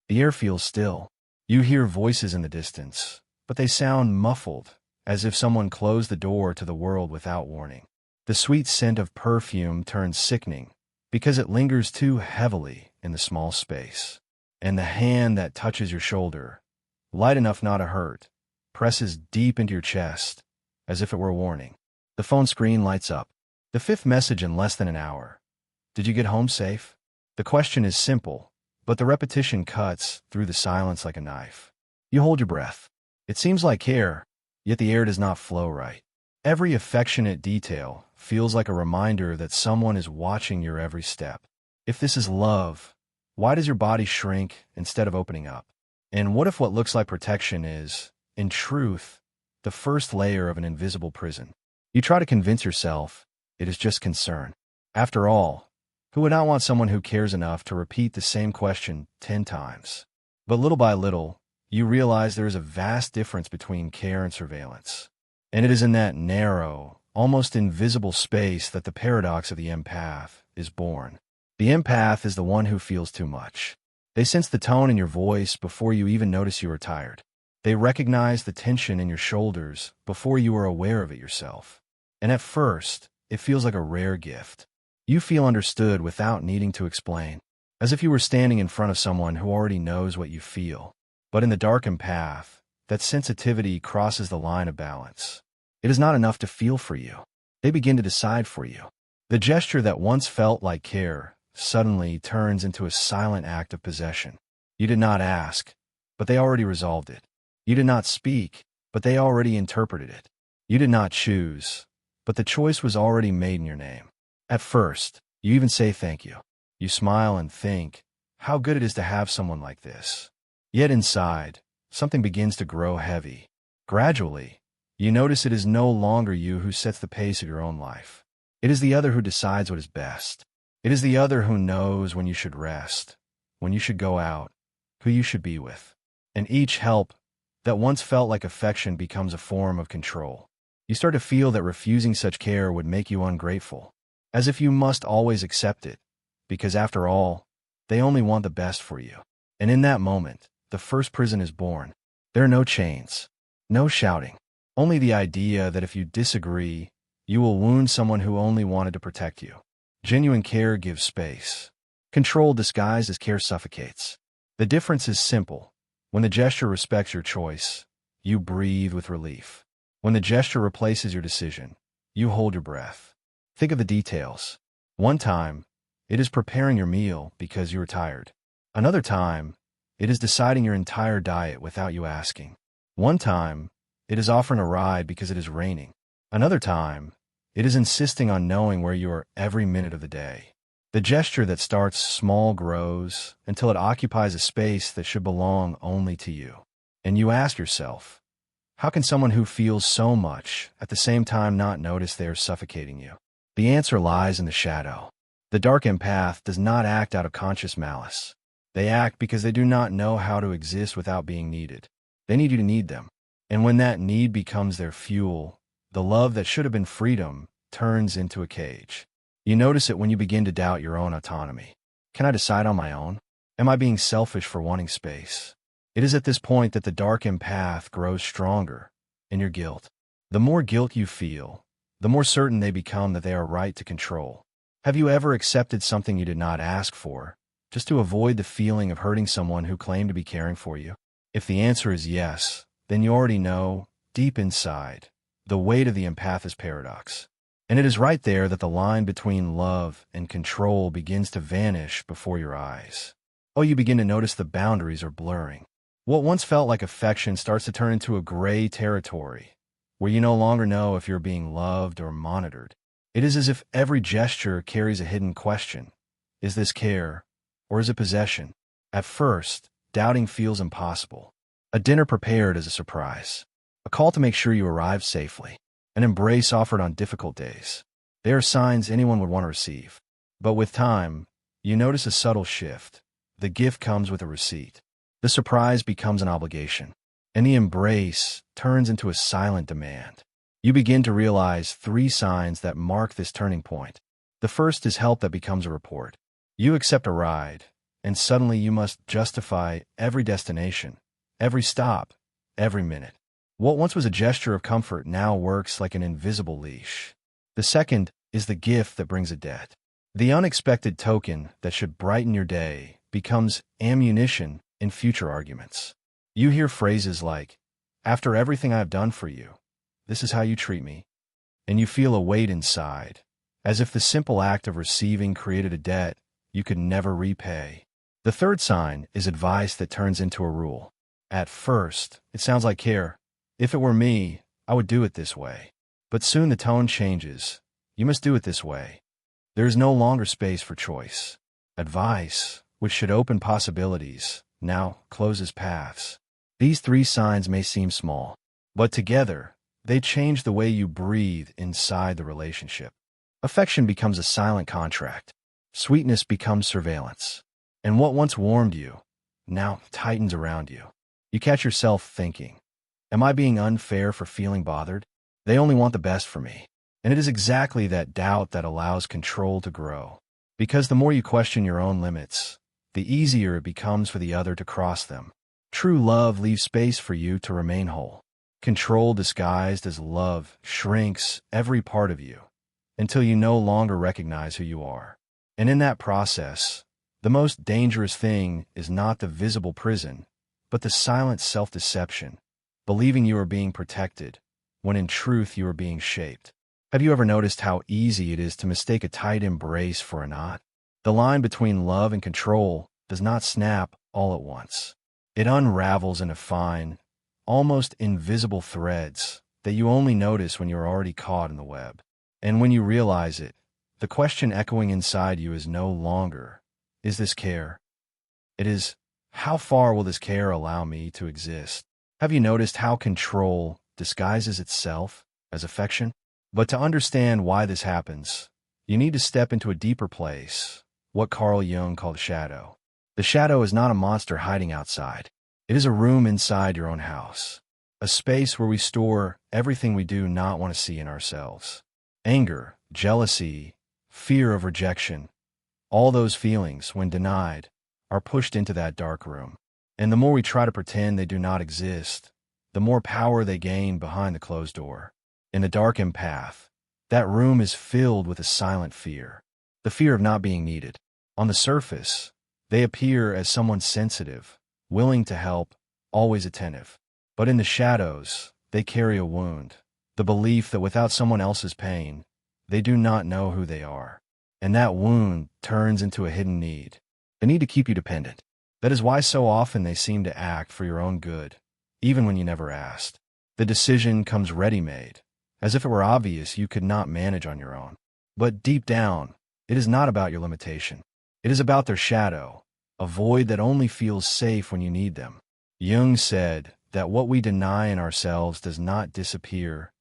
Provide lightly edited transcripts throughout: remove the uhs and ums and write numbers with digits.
The air feels still. You hear voices in the distance, but they sound muffled, as if someone closed the door to the world without warning. The sweet scent of perfume turns sickening because it lingers too heavily in the small space. And the hand that touches your shoulder, light enough not to hurt, presses deep into your chest, as if it were a warning. The phone screen lights up. The fifth message in less than an hour. Did you get home safe? The question is simple, but the repetition cuts through the silence like a knife. You hold your breath. It seems like care, yet the air does not flow right. Every affectionate detail feels like a reminder that someone is watching your every step. If this is love, why does your body shrink instead of opening up? And what if what looks like protection is, in truth, the first layer of an invisible prison? You try to convince yourself it is just concern. After all, who would not want someone who cares enough to repeat the same question 10 times? But little by little, you realize there is a vast difference between care and surveillance. And it is in that narrow, almost invisible space that the paradox of the empath is born. The empath is the one who feels too much. They sense the tone in your voice before you even notice you are tired. They recognize the tension in your shoulders before you are aware of it yourself. And at first, it feels like a rare gift. You feel understood without needing to explain, as if you were standing in front of someone who already knows what you feel. But in the dark empath, that sensitivity crosses the line of balance. It is not enough to feel for you. They begin to decide for you. The gesture that once felt like care suddenly turns into a silent act of possession. You did not ask, but they already resolved it. You did not speak, but they already interpreted it. You did not choose, but the choice was already made in your name. At first, you even say thank you. You smile and think, how good it is to have someone like this. Yet inside, something begins to grow heavy. Gradually, you notice it is no longer you who sets the pace of your own life. It is the other who decides what is best. It is the other who knows when you should rest, when you should go out, who you should be with. And each help that once felt like affection becomes a form of control. You start to feel that refusing such care would make you ungrateful, as if you must always accept it, because after all, they only want the best for you. And in that moment, the first prison is born. There are no chains, no shouting, only the idea that if you disagree, you will wound someone who only wanted to protect you. Genuine care gives space. Control disguised as care suffocates. The difference is simple. When the gesture respects your choice, you breathe with relief. When the gesture replaces your decision, you hold your breath. Think of the details. One time, it is preparing your meal because you are tired. Another time, it is deciding your entire diet without you asking. One time, it is offering a ride because it is raining. Another time, it is insisting on knowing where you are every minute of the day. The gesture that starts small grows until it occupies a space that should belong only to you. And you ask yourself, how can someone who feels so much at the same time not notice they are suffocating you? The answer lies in the shadow. The dark empath does not act out of conscious malice. They act because they do not know how to exist without being needed. They need you to need them. And when that need becomes their fuel, the love that should have been freedom turns into a cage. You notice it when you begin to doubt your own autonomy. Can I decide on my own? Am I being selfish for wanting space? It is at this point that the dark empath grows stronger in your guilt. The more guilt you feel, the more certain they become that they are right to control. Have you ever accepted something you did not ask for, just to avoid the feeling of hurting someone who claimed to be caring for you? If the answer is yes, then you already know, deep inside, the weight of the empath's paradox. And it is right there that the line between love and control begins to vanish before your eyes. Oh, you begin to notice the boundaries are blurring. What once felt like affection starts to turn into a gray territory, where you no longer know if you're being loved or monitored. It is as if every gesture carries a hidden question. Is this care, or is it possession? At first, doubting feels impossible. A dinner prepared as a surprise. A call to make sure you arrive safely. An embrace offered on difficult days. They are signs anyone would want to receive. But with time, you notice a subtle shift. The gift comes with a receipt. The surprise becomes an obligation. And the embrace turns into a silent demand. You begin to realize 3 signs that mark this turning point. The first is help that becomes a report. You accept a ride, and suddenly you must justify every destination, every stop, every minute. What once was a gesture of comfort now works like an invisible leash. The second is the gift that brings a debt. The unexpected token that should brighten your day becomes ammunition in future arguments. You hear phrases like, "After everything I've done for you, this is how you treat me," and you feel a weight inside, as if the simple act of receiving created a debt you could never repay. The third sign is advice that turns into a rule. At first, it sounds like care. If it were me, I would do it this way. But soon the tone changes. You must do it this way. There is no longer space for choice. Advice, which should open possibilities, now closes paths. These three signs may seem small, but together, they change the way you breathe inside the relationship. Affection becomes a silent contract. Sweetness becomes surveillance. And what once warmed you, now tightens around you. You catch yourself thinking, am I being unfair for feeling bothered? They only want the best for me. And it is exactly that doubt that allows control to grow. Because the more you question your own limits, the easier it becomes for the other to cross them. True love leaves space for you to remain whole. Control disguised as love shrinks every part of you until you no longer recognize who you are. And in that process, the most dangerous thing is not the visible prison, but the silent self-deception, believing you are being protected, when in truth you are being shaped. Have you ever noticed how easy it is to mistake a tight embrace for a knot? The line between love and control does not snap all at once. It unravels into fine, almost invisible threads that you only notice when you are already caught in the web. And when you realize it, the question echoing inside you is no longer, is this care? It is, how far will this care allow me to exist? Have you noticed how control disguises itself as affection? But to understand why this happens, you need to step into a deeper place, what Carl Jung called shadow. The shadow is not a monster hiding outside. It is a room inside your own house, a space where we store everything we do not want to see in ourselves. Anger, jealousy, fear of rejection, all those feelings, when denied, are pushed into that dark room. And the more we try to pretend they do not exist, the more power they gain behind the closed door. In the dark empath, that room is filled with a silent fear, the fear of not being needed. On the surface, they appear as someone sensitive, willing to help, always attentive. But in the shadows, they carry a wound, the belief that without someone else's pain, they do not know who they are. And that wound turns into a hidden need, the need to keep you dependent. That is why so often they seem to act for your own good, even when you never asked. The decision comes ready-made, as if it were obvious you could not manage on your own. But deep down, it is not about your limitation. It is about their shadow, a void that only feels safe when you need them. Jung said that what we deny in ourselves does not disappear,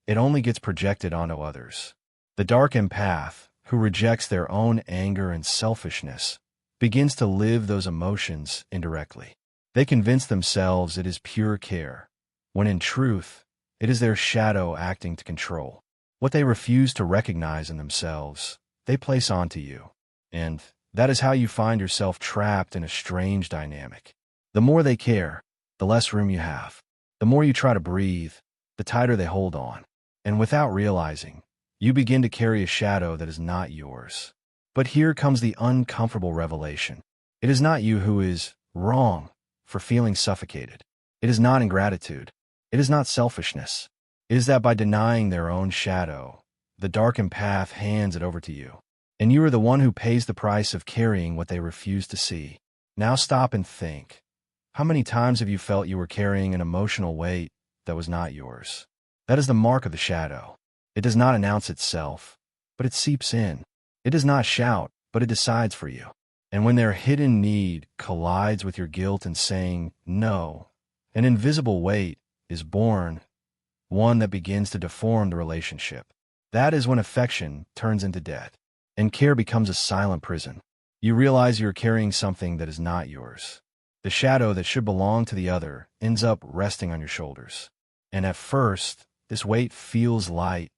it only gets projected onto others. The dark empath, who rejects their own anger and selfishness, begins to live those emotions indirectly. They convince themselves it is pure care, when in truth, it is their shadow acting to control. What they refuse to recognize in themselves, they place onto you. And that is how you find yourself trapped in a strange dynamic. The more they care, the less room you have. The more you try to breathe, the tighter they hold on. And without realizing, you begin to carry a shadow that is not yours. But here comes the uncomfortable revelation. It is not you who is wrong for feeling suffocated. It is not ingratitude. It is not selfishness. It is that by denying their own shadow, the dark empath hands it over to you. And you are the one who pays the price of carrying what they refuse to see. Now stop and think. How many times have you felt you were carrying an emotional weight that was not yours? That is the mark of the shadow. It does not announce itself, but it seeps in. It does not shout, but it decides for you. And when their hidden need collides with your guilt in saying no, an invisible weight is born, one that begins to deform the relationship. That is when affection turns into debt, and care becomes a silent prison. You realize you're carrying something that is not yours. The shadow that should belong to the other ends up resting on your shoulders. And at first, this weight feels light,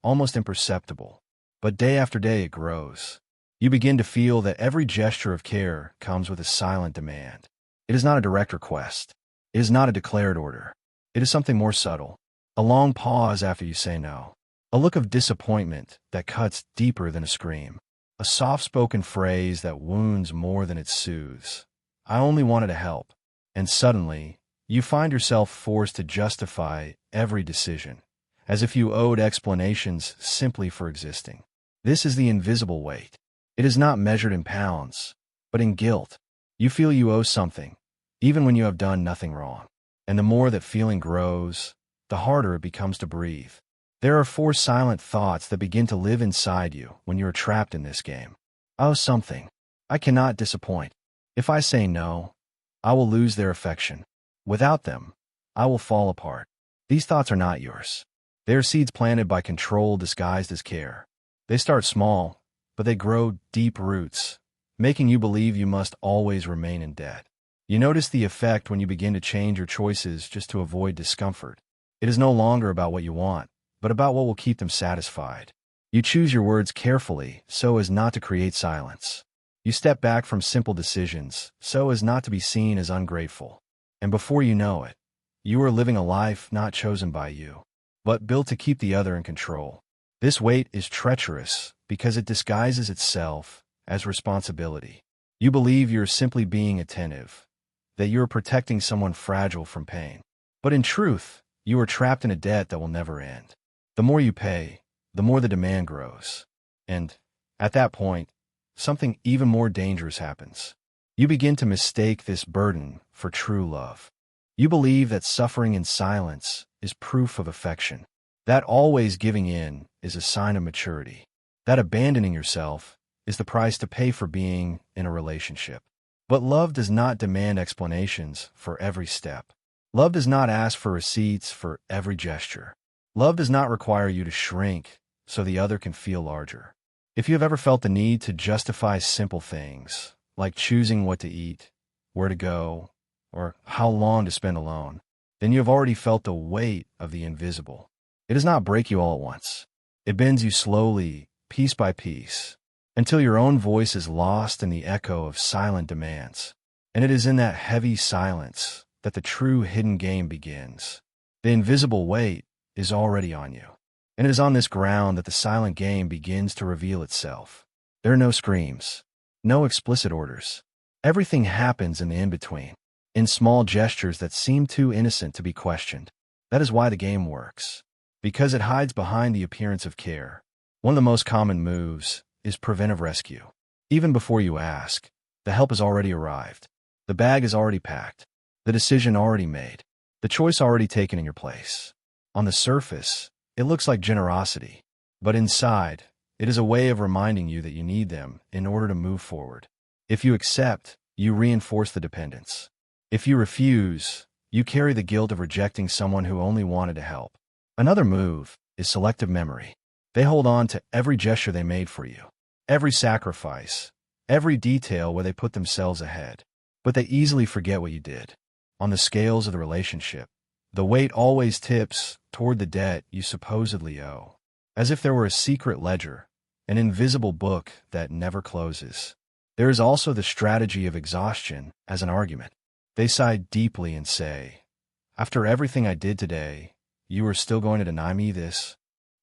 almost imperceptible. But day after day it grows. You begin to feel that every gesture of care comes with a silent demand. It is not a direct request. It is not a declared order. It is something more subtle. A long pause after you say no. A look of disappointment that cuts deeper than a scream. A soft-spoken phrase that wounds more than it soothes. I only wanted to help. And suddenly, you find yourself forced to justify every decision, as if you owed explanations simply for existing. This is the invisible weight. It is not measured in pounds, but in guilt. You feel you owe something, even when you have done nothing wrong. And the more that feeling grows, the harder it becomes to breathe. There are 4 silent thoughts that begin to live inside you when you are trapped in this game. I owe something. I cannot disappoint. If I say no, I will lose their affection. Without them, I will fall apart. These thoughts are not yours. They are seeds planted by control disguised as care. They start small, but they grow deep roots, making you believe you must always remain in debt. You notice the effect when you begin to change your choices just to avoid discomfort. It is no longer about what you want, but about what will keep them satisfied. You choose your words carefully so as not to create silence. You step back from simple decisions so as not to be seen as ungrateful. And before you know it, you are living a life not chosen by you, but built to keep the other in control. This weight is treacherous because it disguises itself as responsibility. You believe you're simply being attentive, that you're protecting someone fragile from pain. But in truth, you are trapped in a debt that will never end. The more you pay, the more the demand grows. And, at that point, something even more dangerous happens. You begin to mistake this burden for true love. You believe that suffering in silence is proof of affection, that always giving in is a sign of maturity, that abandoning yourself is the price to pay for being in a relationship. But love does not demand explanations for every step. Love does not ask for receipts for every gesture. Love does not require you to shrink so the other can feel larger. If you have ever felt the need to justify simple things, like choosing what to eat, where to go, or how long to spend alone, then you have already felt the weight of the invisible. It does not break you all at once. It bends you slowly, piece by piece, until your own voice is lost in the echo of silent demands. And it is in that heavy silence that the true hidden game begins. The invisible weight is already on you. And it is on this ground that the silent game begins to reveal itself. There are no screams, no explicit orders. Everything happens in the in-between, in small gestures that seem too innocent to be questioned. That is why the game works, because it hides behind the appearance of care. One of the most common moves is preventive rescue. Even before you ask, the help has already arrived. The bag is already packed, the decision already made, the choice already taken in your place. On the surface, it looks like generosity, but inside, it is a way of reminding you that you need them in order to move forward. If you accept, you reinforce the dependence. If you refuse, you carry the guilt of rejecting someone who only wanted to help. Another move is selective memory. They hold on to every gesture they made for you, every sacrifice, every detail where they put themselves ahead. But they easily forget what you did. On the scales of the relationship, the weight always tips toward the debt you supposedly owe, as if there were a secret ledger, an invisible book that never closes. There is also the strategy of exhaustion as an argument. They sigh deeply and say, "After everything I did today, you are still going to deny me this?"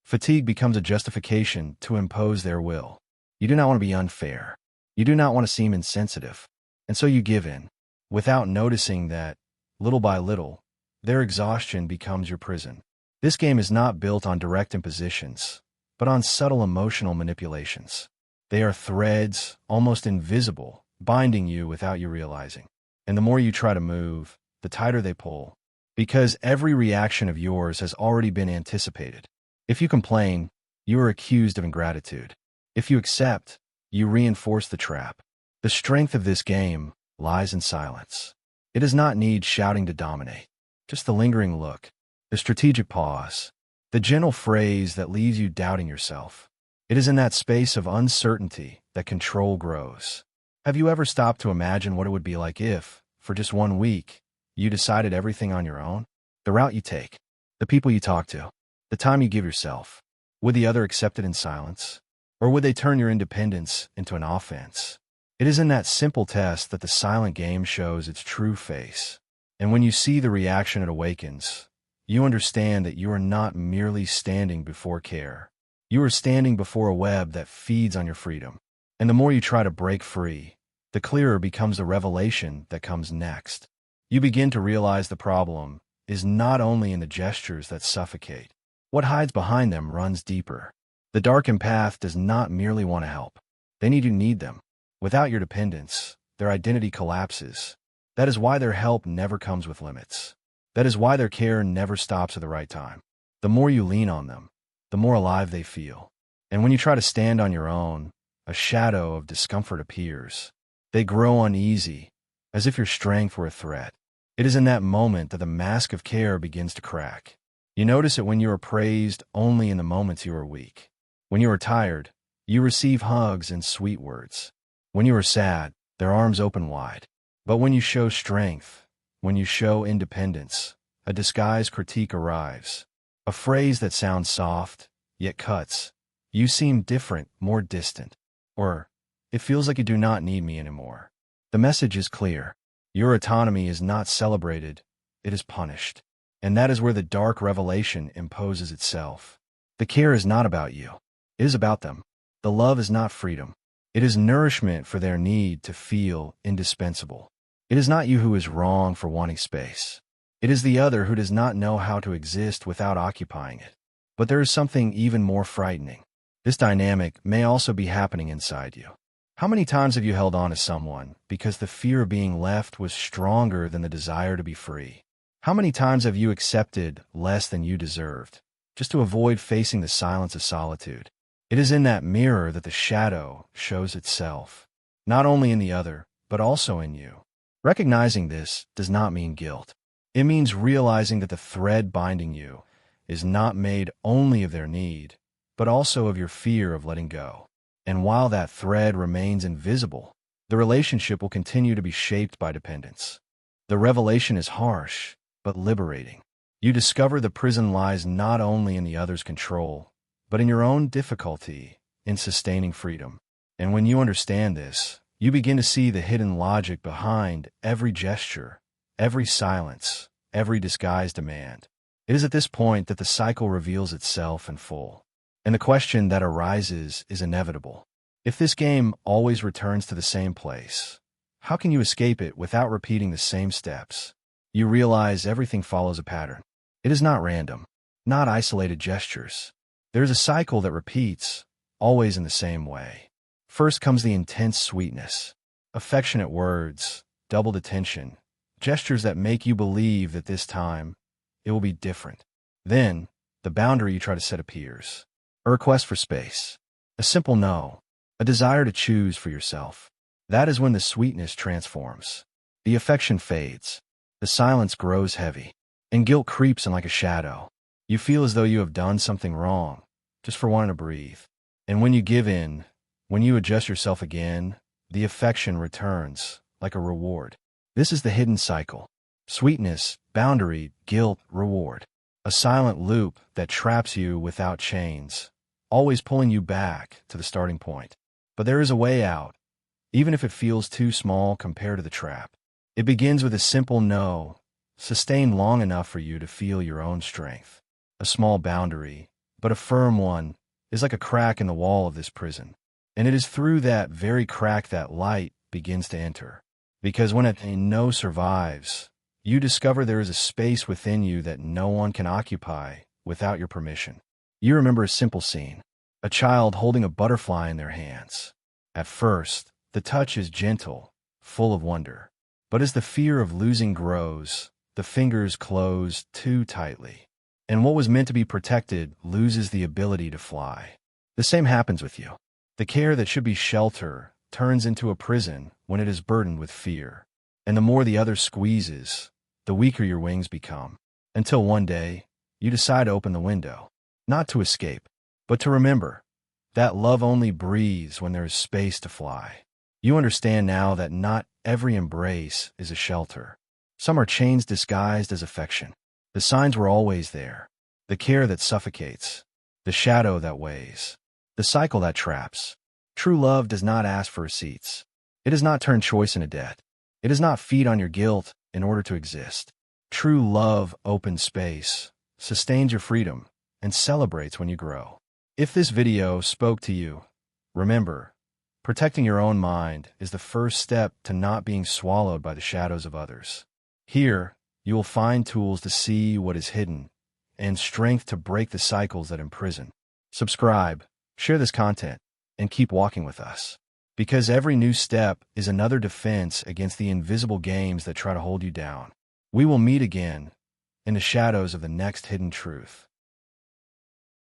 Fatigue becomes a justification to impose their will. You do not want to be unfair. You do not want to seem insensitive. And so you give in, without noticing that, little by little, their exhaustion becomes your prison. This game is not built on direct impositions, but on subtle emotional manipulations. They are threads, almost invisible, binding you without you realizing. And the more you try to move, the tighter they pull, because every reaction of yours has already been anticipated. If you complain, you are accused of ingratitude. If you accept, you reinforce the trap. The strength of this game lies in silence. It does not need shouting to dominate. Just the lingering look, the strategic pause, the gentle phrase that leaves you doubting yourself. It is in that space of uncertainty that control grows. Have you ever stopped to imagine what it would be like if, for just 1 week, you decided everything on your own? The route you take, the people you talk to, the time you give yourself. Would the other accept it in silence? Or would they turn your independence into an offense? It is in that simple test that the silent game shows its true face. And when you see the reaction it awakens, you understand that you are not merely standing before care. You are standing before a web that feeds on your freedom. And the more you try to break free, the clearer becomes the revelation that comes next. You begin to realize the problem is not only in the gestures that suffocate. What hides behind them runs deeper. The dark empath does not merely want to help. They need them. Without your dependence, their identity collapses. That is why their help never comes with limits. That is why their care never stops at the right time. The more you lean on them, the more alive they feel. And when you try to stand on your own, a shadow of discomfort appears. They grow uneasy, as if your strength were a threat. It is in that moment that the mask of care begins to crack. You notice it when you are praised only in the moments you are weak. When you are tired, you receive hugs and sweet words. When you are sad, their arms open wide. But when you show strength, when you show independence, a disguised critique arrives. A phrase that sounds soft, yet cuts. You seem different, more distant. Or, it feels like you do not need me anymore. The message is clear. Your autonomy is not celebrated, it is punished. And that is where the dark revelation imposes itself. The care is not about you. It is about them. The love is not freedom. It is nourishment for their need to feel indispensable. It is not you who is wrong for wanting space. It is the other who does not know how to exist without occupying it. But there is something even more frightening. This dynamic may also be happening inside you. How many times have you held on to someone because the fear of being left was stronger than the desire to be free? How many times have you accepted less than you deserved, just to avoid facing the silence of solitude? It is in that mirror that the shadow shows itself, not only in the other, but also in you. Recognizing this does not mean guilt. It means realizing that the thread binding you is not made only of their need, but also of your fear of letting go. And while that thread remains invisible, the relationship will continue to be shaped by dependence. The revelation is harsh, but liberating. You discover the prison lies not only in the other's control, but in your own difficulty in sustaining freedom. And when you understand this, you begin to see the hidden logic behind every gesture, every silence, every disguised demand. It is at this point that the cycle reveals itself in full. And the question that arises is inevitable. If this game always returns to the same place, how can you escape it without repeating the same steps? You realize everything follows a pattern. It is not random, not isolated gestures. There is a cycle that repeats, always in the same way. First comes the intense sweetness, affectionate words, doubled attention, gestures that make you believe that this time it will be different. Then, the boundary you try to set appears. A request for space, a simple no, a desire to choose for yourself. That is when the sweetness transforms. The affection fades, the silence grows heavy, and guilt creeps in like a shadow. You feel as though you have done something wrong, just for wanting to breathe. And when you give in, when you adjust yourself again, the affection returns, like a reward. This is the hidden cycle. Sweetness, boundary, guilt, reward. A silent loop that traps you without chains, always pulling you back to the starting point. But there is a way out, even if it feels too small compared to the trap. It begins with a simple no, sustained long enough for you to feel your own strength. A small boundary, but a firm one, is like a crack in the wall of this prison. And it is through that very crack that light begins to enter. Because when a no survives, you discover there is a space within you that no one can occupy without your permission. You remember a simple scene, a child holding a butterfly in their hands. At first, the touch is gentle, full of wonder. But as the fear of losing grows, the fingers close too tightly. And what was meant to be protected loses the ability to fly. The same happens with you. The care that should be shelter turns into a prison when it is burdened with fear. And the more the other squeezes, the weaker your wings become. Until one day, you decide to open the window. Not to escape, but to remember that love only breathes when there is space to fly. You understand now that not every embrace is a shelter. Some are chains disguised as affection. The signs were always there. The care that suffocates. The shadow that weighs. The cycle that traps. True love does not ask for receipts. It does not turn choice into debt. It does not feed on your guilt in order to exist. True love opens space, sustains your freedom, and celebrates when you grow. If this video spoke to you, remember, protecting your own mind is the first step to not being swallowed by the shadows of others. Here, you will find tools to see what is hidden and strength to break the cycles that imprison. Subscribe, share this content, and keep walking with us. Because every new step is another defense against the invisible games that try to hold you down. We will meet again in the shadows of the next hidden truth.